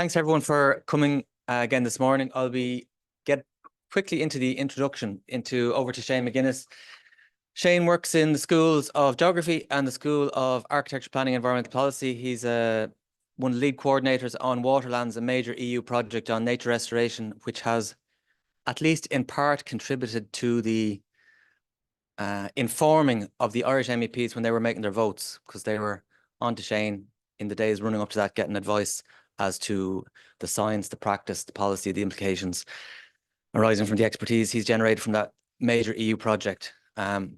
Thanks everyone for coming again this morning. I'll get quickly into the introduction over to Shane McGuinness. Shane works in the Schools of Geography and the School of Architecture, Planning and Environmental Policy. He's one of the lead coordinators on WaterLANDS, a major EU project on nature restoration, which has at least in part contributed to the informing of the Irish MEPs when they were making their votes, because they were on to Shane in the days running up to that, getting advice as to the science, the practice, the policy, the implications arising from the expertise he's generated from that major EU project,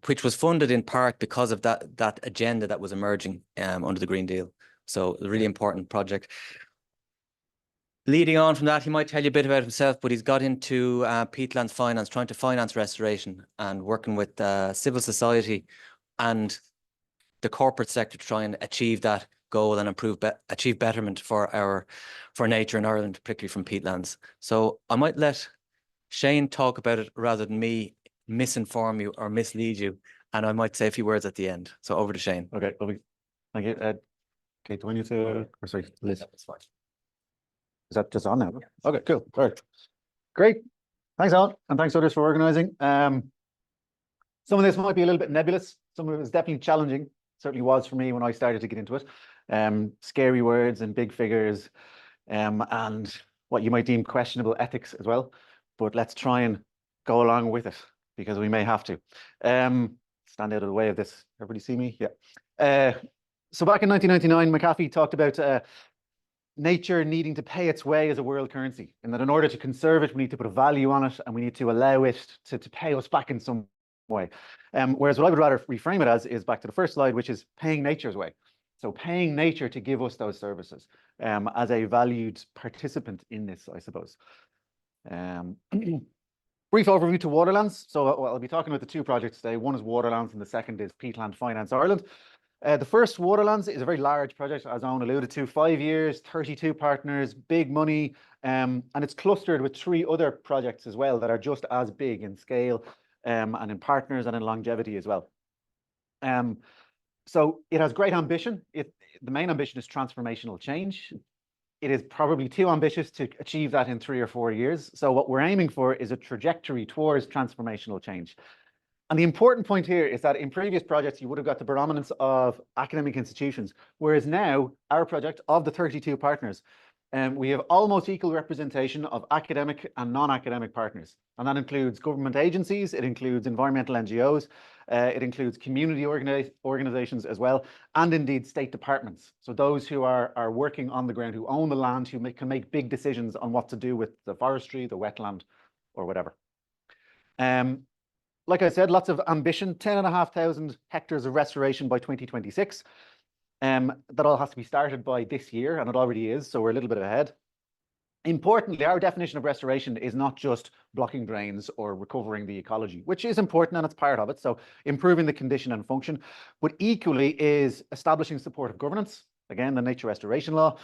which was funded in part because of that agenda that was emerging under the Green Deal. So a really important project. Leading on from that, he might tell you a bit about himself, but he's got into peatland finance, trying to finance restoration and working with civil society and the corporate sector to try and achieve that goal and achieve betterment for nature in Ireland, particularly from peatlands. So I might let Shane talk about it rather than me misinform you or mislead you, and I might say a few words at the end. So over to Shane. Okay, lovely. Thank you. Okay, do I need to, or sorry, Liz? That's fine. Is that just on now? Yeah. Okay, cool. All right. Great. Thanks, Alan, and thanks others for organizing. Some of this might be a little bit nebulous. Some of it is definitely challenging. Certainly was for me when I started to get into it. Scary words and big figures, and what you might deem questionable ethics as well. But let's try and go along with it, because we may have to. Stand out of the way of this. Everybody see me? Yeah. So back in 1999, McAfee talked about nature needing to pay its way as a world currency, and that in order to conserve it, we need to put a value on it, and we need to allow it to pay us back in some way. Whereas what I would rather reframe it as is back to the first slide, which is paying nature's way. So paying nature to give us those services as a valued participant in this, I suppose. Brief overview to WaterLANDS. So I'll be talking about the two projects today. One is WaterLANDS and the second is Peatland Finance Ireland. The first, WaterLANDS, is a very large project, as Owen alluded to, 5 years, 32 partners, big money, and it's clustered with 3 other projects as well that are just as big in scale and in partners and in longevity as well. So it has great ambition. The main ambition is transformational change. It is probably too ambitious to achieve that in 3 or 4 years. So what we're aiming for is a trajectory towards transformational change. And the important point here is that in previous projects, you would have got the predominance of academic institutions, whereas now our project, of the 32 partners, we have almost equal representation of academic and non-academic partners. And that includes government agencies, it includes environmental NGOs, it includes community organizations as well, and indeed state departments. So those who are working on the ground, who own the land, who can make big decisions on what to do with the forestry, the wetland, or whatever. Like I said, lots of ambition, 10,500 hectares of restoration by 2026. That all has to be started by this year, and it already is, so we're a little bit ahead. Importantly, our definition of restoration is not just blocking drains or recovering the ecology, which is important and it's part of it, so improving the condition and function, but equally is establishing supportive governance, again, the nature restoration law,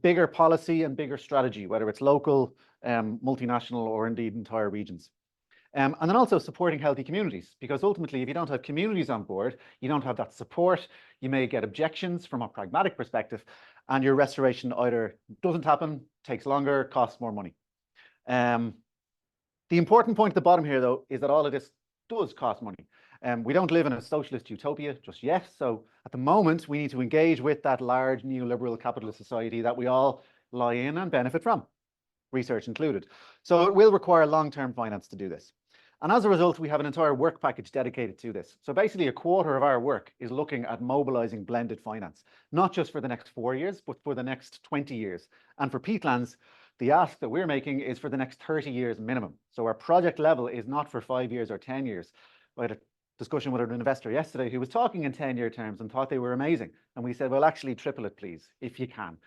bigger policy and bigger strategy, whether it's local, multinational, or indeed entire regions. And then also supporting healthy communities, because ultimately, if you don't have communities on board, you don't have that support, you may get objections from a pragmatic perspective, and your restoration either doesn't happen, takes longer, costs more money. The important point at the bottom here, though, is that all of this does cost money. We don't live in a socialist utopia just yet. So at the moment, we need to engage with that large neoliberal capitalist society that we all lie in and benefit from, research included. So it will require long-term finance to do this. And as a result, we have an entire work package dedicated to this. So basically, a quarter of our work is looking at mobilizing blended finance, not just for the next 4 years, but for the next 20 years. And for peatlands, the ask that we're making is for the next 30 years minimum. So our project level is not for 5 years or 10 years. I had a discussion with an investor yesterday who was talking in 10-year terms and thought they were amazing. And we said, well, actually triple it, please, if you can.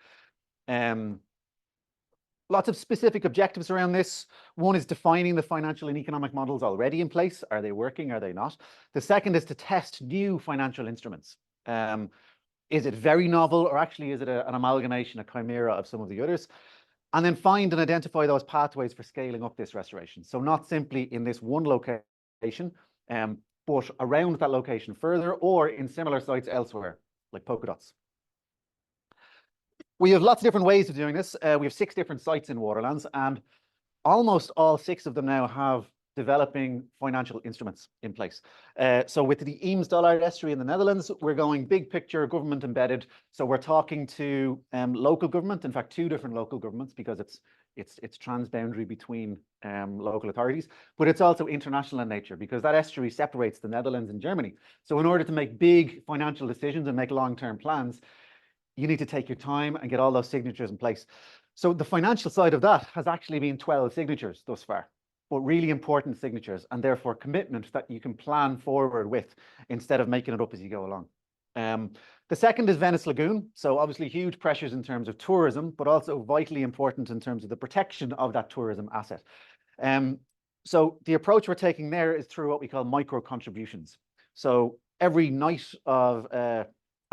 Lots of specific objectives around this. One is defining the financial and economic models already in place. Are they working? Are they not? The second is to test new financial instruments. Is it very novel, or actually is it an amalgamation, a chimera of some of the others? And then find and identify those pathways for scaling up this restoration. So not simply in this one location, but around that location further, or in similar sites elsewhere, like polka dots. We have lots of different ways of doing this. We have 6 different sites in WaterLANDS, and almost all 6 of them now have developing financial instruments in place. So with the Eames-Dollard Estuary in the Netherlands, we're going big picture, government embedded. So we're talking to local government, in fact, 2 different local governments, because it's transboundary between local authorities, but it's also international in nature, because that estuary separates the Netherlands and Germany. So in order to make big financial decisions and make long-term plans, you need to take your time and get all those signatures in place. So the financial side of that has actually been 12 signatures thus far, but really important signatures, and therefore commitment that you can plan forward with instead of making it up as you go along. The second is Venice Lagoon. So obviously huge pressures in terms of tourism, but also vitally important in terms of the protection of that tourism asset. So the approach we're taking there is through what we call micro contributions. So every night of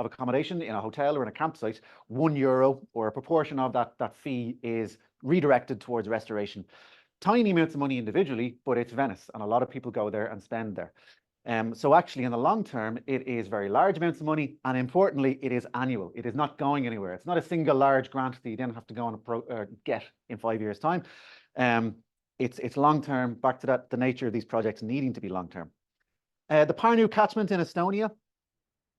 accommodation in a hotel or in a campsite, €1 or a proportion of that fee is redirected towards restoration. Tiny amounts of money individually, but it's Venice, and a lot of people go there and spend there. So actually, in the long term, it is very large amounts of money, and importantly, it is annual. It is not going anywhere. It's not a single large grant that you then have to go and get in 5 years' time. It's long term. Back to that, the nature of these projects needing to be long term. The Parnu catchment in Estonia,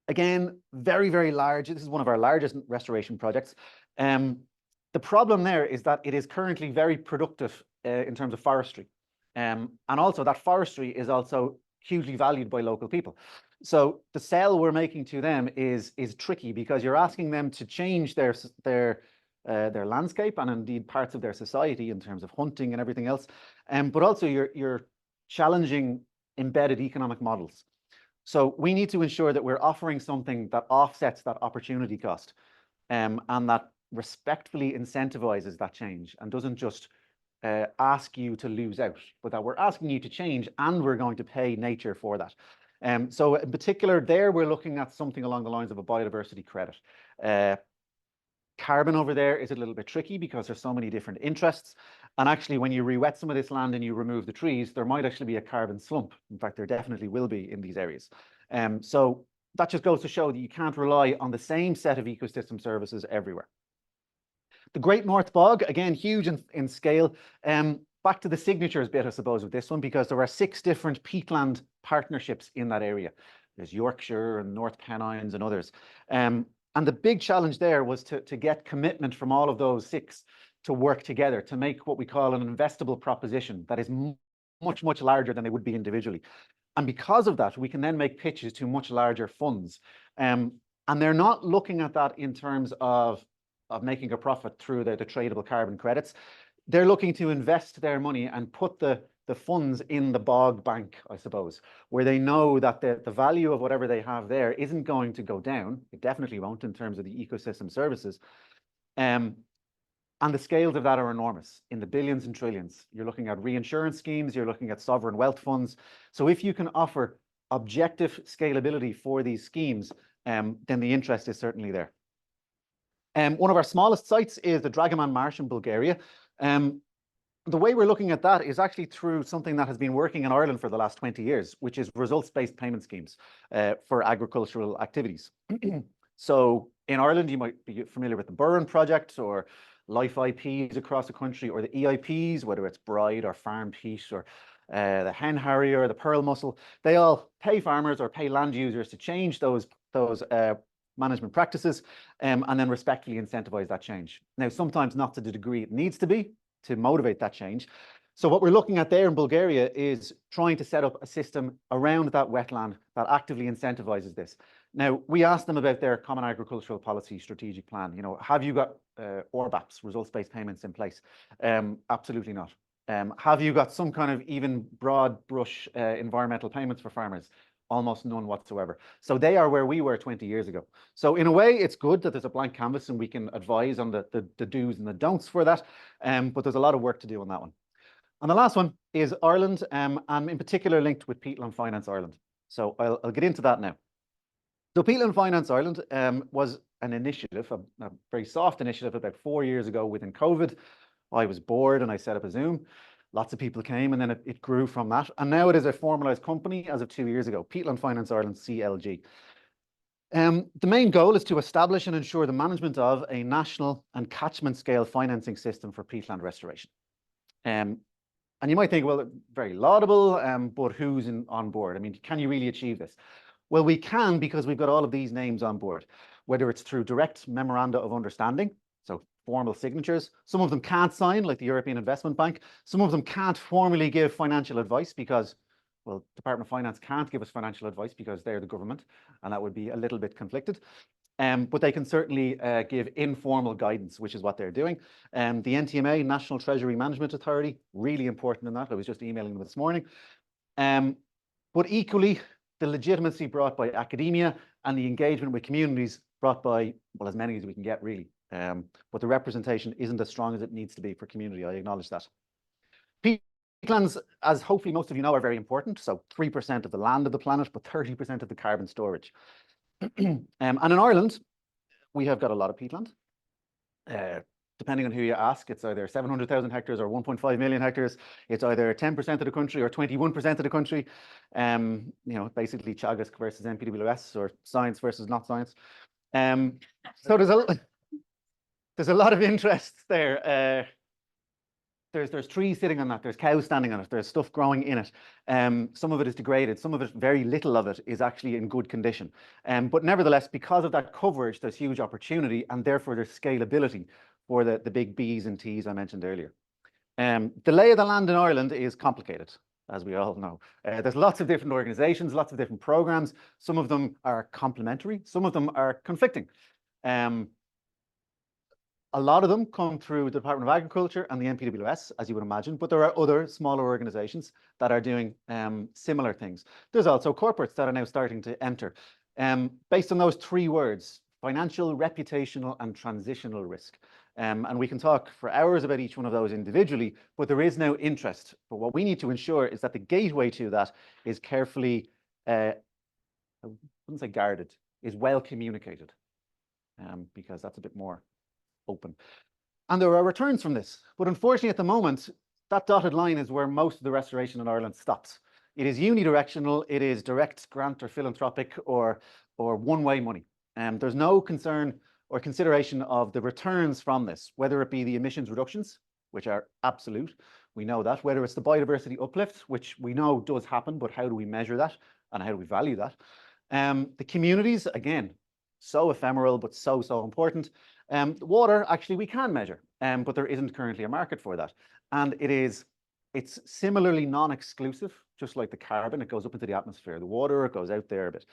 again, very, very large. This is one of our largest restoration projects. The problem there is that it is currently very productive in terms of forestry. And also that forestry is also hugely valued by local people. So the sell we're making to them is tricky, because you're asking them to change their landscape and indeed parts of their society in terms of hunting and everything else. But also you're challenging embedded economic models. So we need to ensure that we're offering something that offsets that opportunity cost, and that respectfully incentivizes that change and doesn't just ask you to lose out, but that we're asking you to change, and we're going to pay nature for that. So in particular there, we're looking at something along the lines of a biodiversity credit. Carbon over there is a little bit tricky because there's so many different interests. And actually, when you re-wet some of this land and you remove the trees, there might actually be a carbon slump. In fact, there definitely will be in these areas. So that just goes to show that you can't rely on the same set of ecosystem services everywhere. The Great North Bog, again, huge in scale. Back to the signatures bit, I suppose, with this one, because there are 6 different peatland partnerships in that area. There's Yorkshire and North Pennines and others. And the big challenge there was to get commitment from all of those 6 to work together to make what we call an investable proposition that is much, much larger than they would be individually. And because of that, we can then make pitches to much larger funds. And they're not looking at that in terms of making a profit through the tradable carbon credits. They're looking to invest their money and put the funds in the bog bank, I suppose, where they know that the value of whatever they have there isn't going to go down. It definitely won't in terms of the ecosystem services. And the scales of that are enormous, in the billions and trillions. You're looking at reinsurance schemes, you're looking at sovereign wealth funds. So if you can offer objective scalability for these schemes, then the interest is certainly there. One of our smallest sites is the Dragoman Marsh in Bulgaria. The way we're looking at that is actually through something that has been working in Ireland for the last 20 years, which is results-based payment schemes for agricultural activities. So in Ireland, you might be familiar with the Burren project or Life IPs across the country, or the EIPs, whether it's Bride or Farm Peat or the Hen Harrier or the Pearl Mussel. They all pay farmers or pay land users to change those management practices, and then respectfully incentivize that change. Now, sometimes not to the degree it needs to be to motivate that change. So what we're looking at there in Bulgaria is trying to set up a system around that wetland that actively incentivizes this. Now, we asked them about their Common Agricultural Policy Strategic Plan. You know, have you got RBAPs, results-based payments, in place? Absolutely not. Have you got some kind of even broad brush environmental payments for farmers? Almost none whatsoever. So they are where we were 20 years ago. So in a way, it's good that there's a blank canvas and we can advise on the do's and the don'ts for that. But there's a lot of work to do on that one. And the last one is Ireland, and in particular linked with Peatland Finance Ireland. So I'll get into that now. So Peatland Finance Ireland was an initiative, a very soft initiative about 4 years ago within COVID. I was bored and I set up a Zoom. Lots of people came, and then it grew from that. And now it is a formalized company as of 2 years ago, Peatland Finance Ireland, CLG. The main goal is to establish and ensure the management of a national and catchment scale financing system for peatland restoration. And you might think, well, very laudable, but who's on board? I mean, can you really achieve this? Well, we can, because we've got all of these names on board, whether it's through direct memoranda of understanding, so formal signatures. Some of them can't sign, like the European Investment Bank. Some of them can't formally give financial advice because, well, Department of Finance can't give us financial advice because they're the government, and that would be a little bit conflicted. But they can certainly give informal guidance, which is what they're doing. The NTMA, National Treasury Management Authority, really important in that. I was just emailing them this morning. But equally, the legitimacy brought by academia and the engagement with communities brought by, well, as many as we can get, really. But the representation isn't as strong as it needs to be for community. I acknowledge that. Peatlands, as hopefully most of you know, are very important. So 3% of the land of the planet, but 30% of the carbon storage. And in Ireland, we have got a lot of peatland. Depending on who you ask, it's either 700,000 hectares or 1.5 million hectares. It's either 10% of the country or 21% of the country. You know, basically Teagasc versus NPWS, or science versus not science. So there's a lot of interest there. There's trees sitting on that, there's cows standing on it, there's stuff growing in it. Some of it is degraded, some of it, very little of it, is actually in good condition. But nevertheless, because of that coverage, there's huge opportunity, and therefore there's scalability for the big Bs and Ts I mentioned earlier. The lay of the land in Ireland is complicated, as we all know. There's lots of different organizations, lots of different programs. Some of them are complementary, some of them are conflicting. A lot of them come through the Department of Agriculture and the NPWS, as you would imagine, but there are other smaller organizations that are doing similar things. There's also corporates that are now starting to enter. Based on those three words: financial, reputational, and transitional risk. And we can talk for hours about each one of those individually, but there is now interest. But what we need to ensure is that the gateway to that is carefully, I wouldn't say guarded, is well communicated, because that's a bit more open. And there are returns from this, but unfortunately at the moment, that dotted line is where most of the restoration in Ireland stops. It is unidirectional, it is direct grant or philanthropic or one-way money. There's no concern or consideration of the returns from this, whether it be the emissions reductions, which are absolute, we know that, whether it's the biodiversity uplift, which we know does happen, but how do we measure that and how do we value that? The communities, again, so ephemeral, but so important. Water, actually, we can measure, but there isn't currently a market for that. And it's similarly non-exclusive, just like the carbon, it goes up into the atmosphere. The water, it goes out there a bit.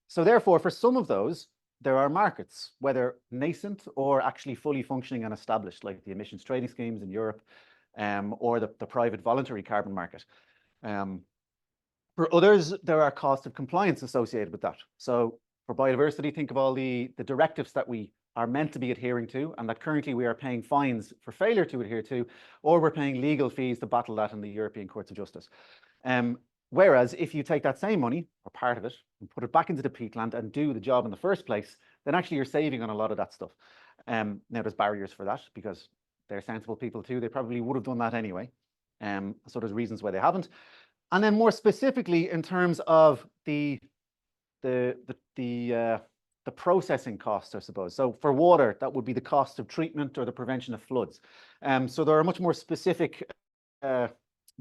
So therefore, for some of those, there are markets, whether nascent or actually fully functioning and established, like the emissions trading schemes in Europe, or the private voluntary carbon market. For others, there are costs of compliance associated with that. So for biodiversity, think of all the directives that we are meant to be adhering to, and that currently we are paying fines for failure to adhere to, or we're paying legal fees to battle that in the European Courts of Justice. Whereas if you take that same money, or part of it, and put it back into the peatland and do the job in the first place, then actually you're saving on a lot of that stuff. Now there's barriers for that, because they're sensible people too. They probably would have done that anyway. So there's reasons why they haven't. And then more specifically in terms of the processing costs, I suppose. So for water, that would be the cost of treatment or the prevention of floods. So there are much more specific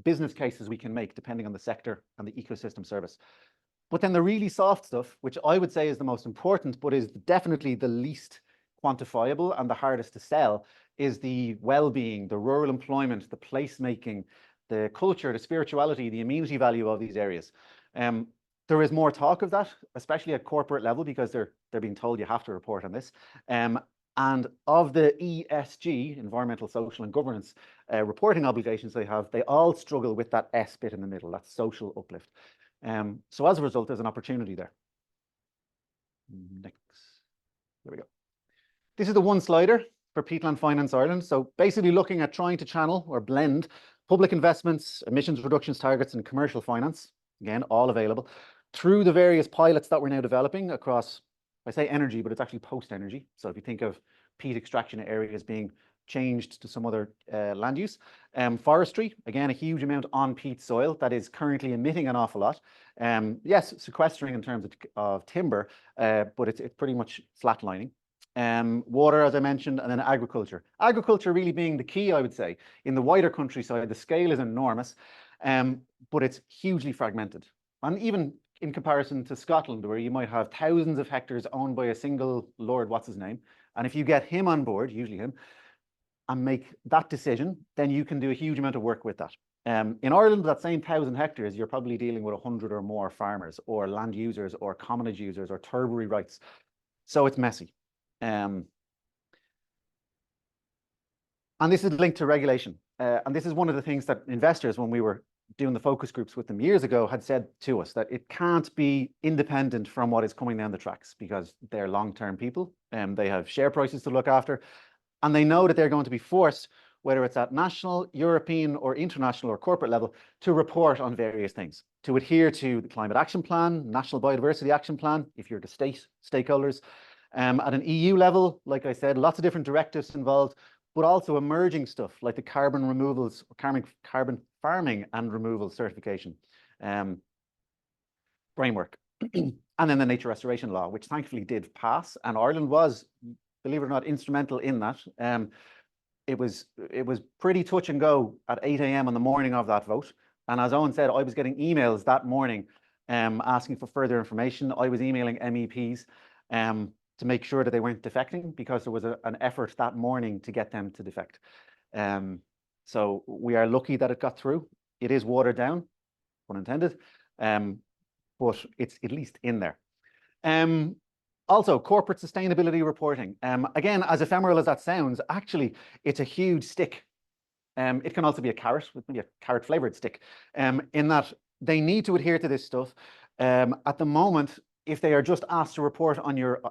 business cases we can make depending on the sector and the ecosystem service. But then the really soft stuff, which I would say is the most important, but is definitely the least quantifiable and the hardest to sell, is the well-being, the rural employment, the placemaking, the culture, the spirituality, the amenity value of these areas. There is more talk of that, especially at corporate level, because they're being told you have to report on this. And of the ESG, environmental, social, and governance reporting obligations they have, they all struggle with that S bit in the middle, that social uplift. So as a result, there's an opportunity there. Next, there we go. This is the one slider for Peatland Finance Ireland. So basically looking at trying to channel or blend public investments, emissions reductions targets, and commercial finance, again, all available, through the various pilots that we're now developing across, I say energy, but it's actually post-energy. So if you think of peat extraction areas being changed to some other land use. Forestry, again, a huge amount on peat soil that is currently emitting an awful lot. Yes, sequestering in terms of timber, but it's pretty much flatlining. Water, as I mentioned, and then agriculture. Agriculture really being the key, I would say. In the wider countryside, the scale is enormous, but it's hugely fragmented. And even in comparison to Scotland, where you might have thousands of hectares owned by a single Lord, what's his name, and if you get him on board, usually him, and make that decision, then you can do a huge amount of work with that. In Ireland, that same 1,000 hectares, you're probably dealing with 100 or more farmers, or land users, or commonage users, or turbary rights. So it's messy. And this is linked to regulation. And this is one of the things that investors, when we were doing the focus groups with them years ago, had said to us, that it can't be independent from what is coming down the tracks, because they're long-term people and they have share prices to look after. And they know that they're going to be forced, whether it's at national, European, or international or corporate level, to report on various things, to adhere to the Climate Action Plan, National Biodiversity Action Plan, if you're the stakeholders. At an EU level, like I said, lots of different directives involved, but also emerging stuff like the carbon removals, carbon farming and removal certification framework. And then the nature restoration law, which thankfully did pass, and Ireland was, believe it or not, instrumental in that. It was pretty touch and go at 8 a.m. on the morning of that vote. And as Owen said, I was getting emails that morning asking for further information. I was emailing MEPs to make sure that they weren't defecting, because there was an effort that morning to get them to defect. So we are lucky that it got through. It is watered down, pun intended, but it's at least in there. Also, corporate sustainability reporting. Again, as ephemeral as that sounds, actually, it's a huge stick. It can also be a carrot, with maybe a carrot flavored stick, in that they need to adhere to this stuff. At the moment, if they are just asked to report on your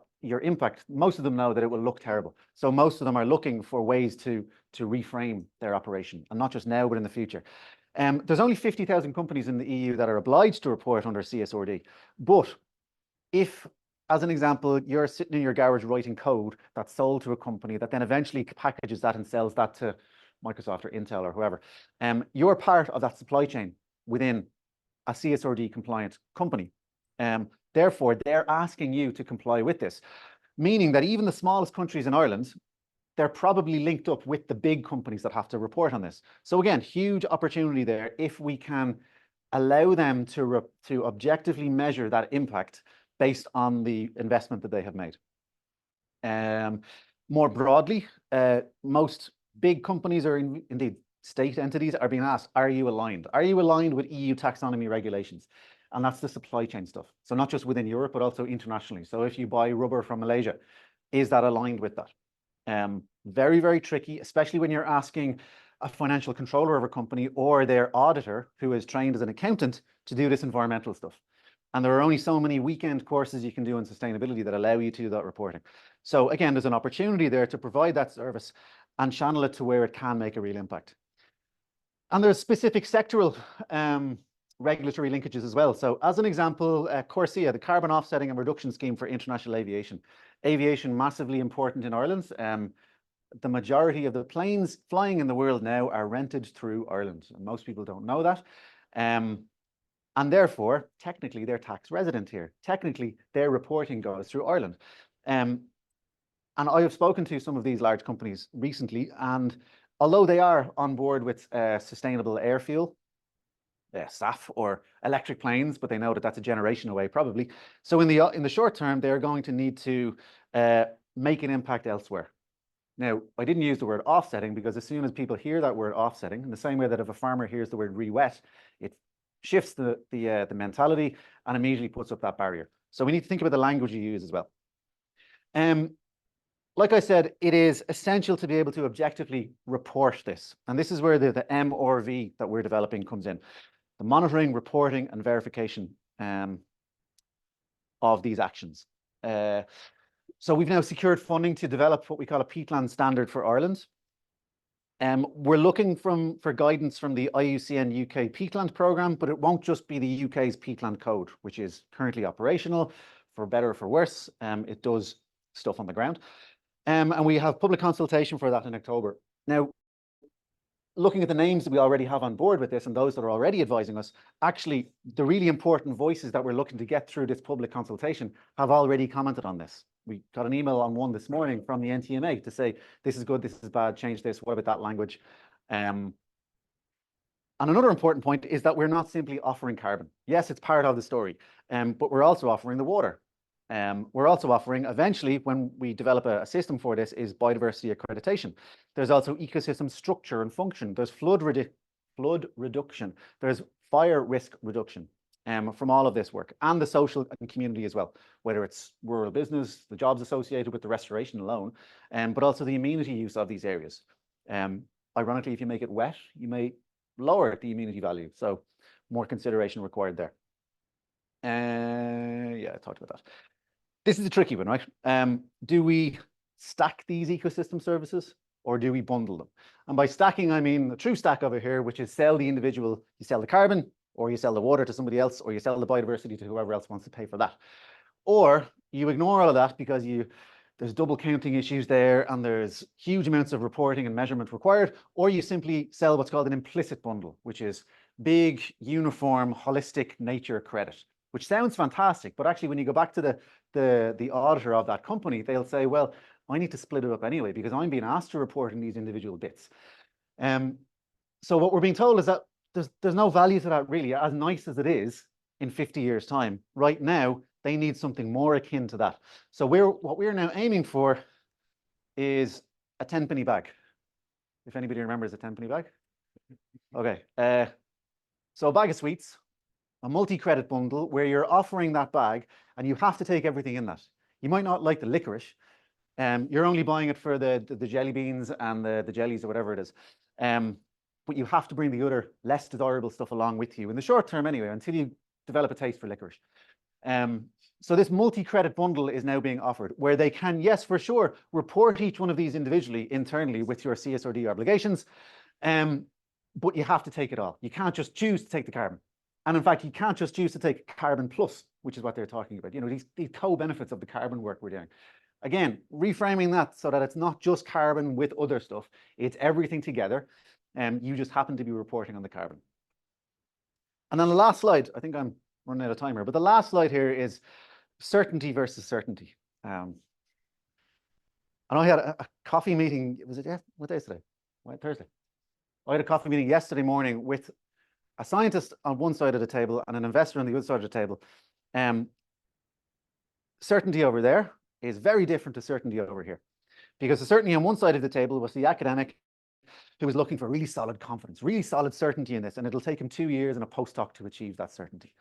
impact, most of them know that it will look terrible. So most of them are looking for ways to reframe their operation, and not just now, but in the future. There's only 50,000 companies in the EU that are obliged to report under CSRD. But if, as an example, you're sitting in your garage writing code that's sold to a company that then eventually packages that and sells that to Microsoft or Intel or whoever, you're part of that supply chain within a CSRD compliant company. Therefore, they're asking you to comply with this, meaning that even the smallest countries in Ireland, they're probably linked up with the big companies that have to report on this. So again, huge opportunity there if we can allow them to objectively measure that impact based on the investment that they have made. More broadly, most big companies, or indeed state entities, are being asked, are you aligned? Are you aligned with EU taxonomy regulations? And that's the supply chain stuff. So not just within Europe, but also internationally. So if you buy rubber from Malaysia, is that aligned with that? Very, very tricky, especially when you're asking a financial controller of a company or their auditor, who is trained as an accountant, to do this environmental stuff. And there are only so many weekend courses you can do in sustainability that allow you to do that reporting. So again, there's an opportunity there to provide that service and channel it to where it can make a real impact. And there's specific sectoral regulatory linkages as well. So as an example, CORSIA, the Carbon Offsetting and Reduction Scheme for International Aviation. Aviation, massively important in Ireland. The majority of the planes flying in the world now are rented through Ireland. And most people don't know that. And therefore, technically, they're tax resident here. Technically, their reporting goes through Ireland. And I have spoken to some of these large companies recently, and although they are on board with sustainable air fuel, SAF, or electric planes, but they know that that's a generation away probably. So in the short term, they're going to need to make an impact elsewhere. Now, I didn't use the word offsetting, because as soon as people hear that word offsetting, in the same way that if a farmer hears the word re-wet, it shifts the mentality and immediately puts up that barrier. So we need to think about the language you use as well. Like I said, it is essential to be able to objectively report this. And this is where the MRV that we're developing comes in. The monitoring, reporting, and verification of these actions. So we've now secured funding to develop what we call a Peatland standard for Ireland. We're looking for guidance from the IUCN UK Peatland programme, but it won't just be the UK's Peatland code, which is currently operational, for better or for worse. It does stuff on the ground. And we have public consultation for that in October. Now, looking at the names that we already have on board with this and those that are already advising us, actually, the really important voices that we're looking to get through this public consultation have already commented on this. We got an email on one this morning from the NTMA to say, this is good, this is bad, change this, what about that language? And another important point is that we're not simply offering carbon. Yes, it's part of the story, but we're also offering the water. We're also offering, eventually, when we develop a system for this, is biodiversity accreditation. There's also ecosystem structure and function. There's flood reduction. There's fire risk reduction from all of this work, and the social and community as well, whether it's rural business, the jobs associated with the restoration alone, but also the amenity use of these areas. Ironically, if you make it wet, you may lower the amenity value. So more consideration required there. Yeah, I talked about that. This is a tricky one, right? Do we stack these ecosystem services or do we bundle them? And by stacking, I mean the true stack over here, which is sell the individual, you sell the carbon, or you sell the water to somebody else, or you sell the biodiversity to whoever else wants to pay for that. Or you ignore all of that because there's double counting issues there and there's huge amounts of reporting and measurement required, or you simply sell what's called an implicit bundle, which is big, uniform, holistic nature credit, which sounds fantastic, but actually when you go back to the auditor of that company, they'll say, well, I need to split it up anyway because I'm being asked to report in these individual bits. So what we're being told is that there's no value to that really, as nice as it is in 50 years' time. Right now, they need something more akin to that. So what we're now aiming for is a 10-penny bag. If anybody remembers a 10-penny bag. Okay. So a bag of sweets, a multi-credit bundle where you're offering that bag and you have to take everything in that. You might not like the licorice. You're only buying it for the jelly beans and the jellies or whatever it is. But you have to bring the other less desirable stuff along with you in the short term anyway, until you develop a taste for licorice. So this multi-credit bundle is now being offered where they can, yes, for sure, report each one of these individually internally with your CSRD obligations, but you have to take it all. You can't just choose to take the carbon. And in fact, you can't just choose to take carbon plus, which is what they're talking about. You know, these co-benefits of the carbon work we're doing. Again, reframing that so that it's not just carbon with other stuff, it's everything together, and you just happen to be reporting on the carbon. And then the last slide, I think I'm running out of time here, but the last slide here is certainty versus certainty. And I had a coffee meeting, was it, yeah, what day is today? Thursday. I had a coffee meeting yesterday morning with a scientist on one side of the table and an investor on the other side of the table. Certainty over there is very different to certainty over here, because the certainty on one side of the table was the academic who was looking for really solid confidence, really solid certainty in this, and it'll take him 2 years and a postdoc to achieve that certainty.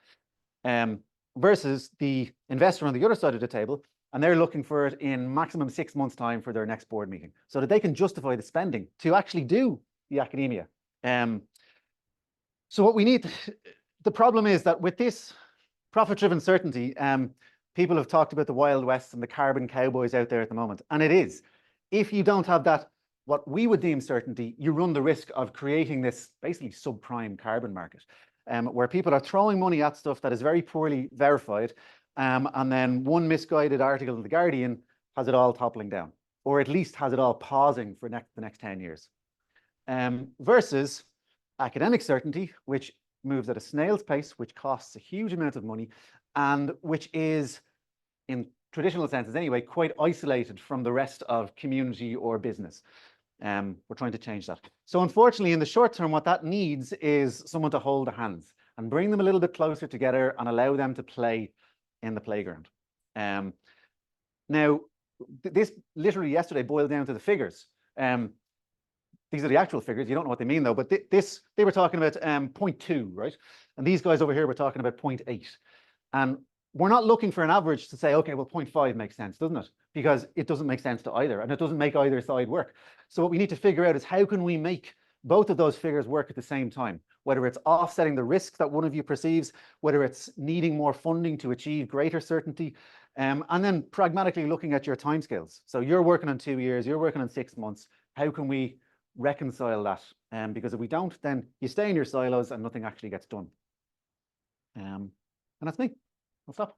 Versus the investor on the other side of the table, and they're looking for it in maximum 6 months' time for their next board meeting, so that they can justify the spending to actually do the academia. So what we need, the problem is that with this profit-driven certainty, people have talked about the Wild West and the carbon cowboys out there at the moment, and it is. If you don't have that, what we would deem certainty, you run the risk of creating this basically subprime carbon market, where people are throwing money at stuff that is very poorly verified, and then one misguided article in The Guardian has it all toppling down, or at least has it all pausing for the next 10 years. Versus academic certainty, which moves at a snail's pace, which costs a huge amount of money, and which is, in traditional senses anyway, quite isolated from the rest of community or business. We're trying to change that. So unfortunately, in the short term, what that needs is someone to hold the hands and bring them a little bit closer together and allow them to play in the playground. Now, this literally yesterday boiled down to the figures. These are the actual figures. You don't know what they mean, though. But they were talking about 0.2, right? And these guys over here were talking about 0.8. And we're not looking for an average to say, okay, well, 0.5 makes sense, doesn't it? Because it doesn't make sense to either, and it doesn't make either side work. So what we need to figure out is how can we make both of those figures work at the same time, whether it's offsetting the risk that one of you perceives, whether it's needing more funding to achieve greater certainty, and then pragmatically looking at your timescales. So you're working on 2 years, you're working on 6 months. How can we reconcile that? Because if we don't, then you stay in your silos and nothing actually gets done. And that's me. I'll stop.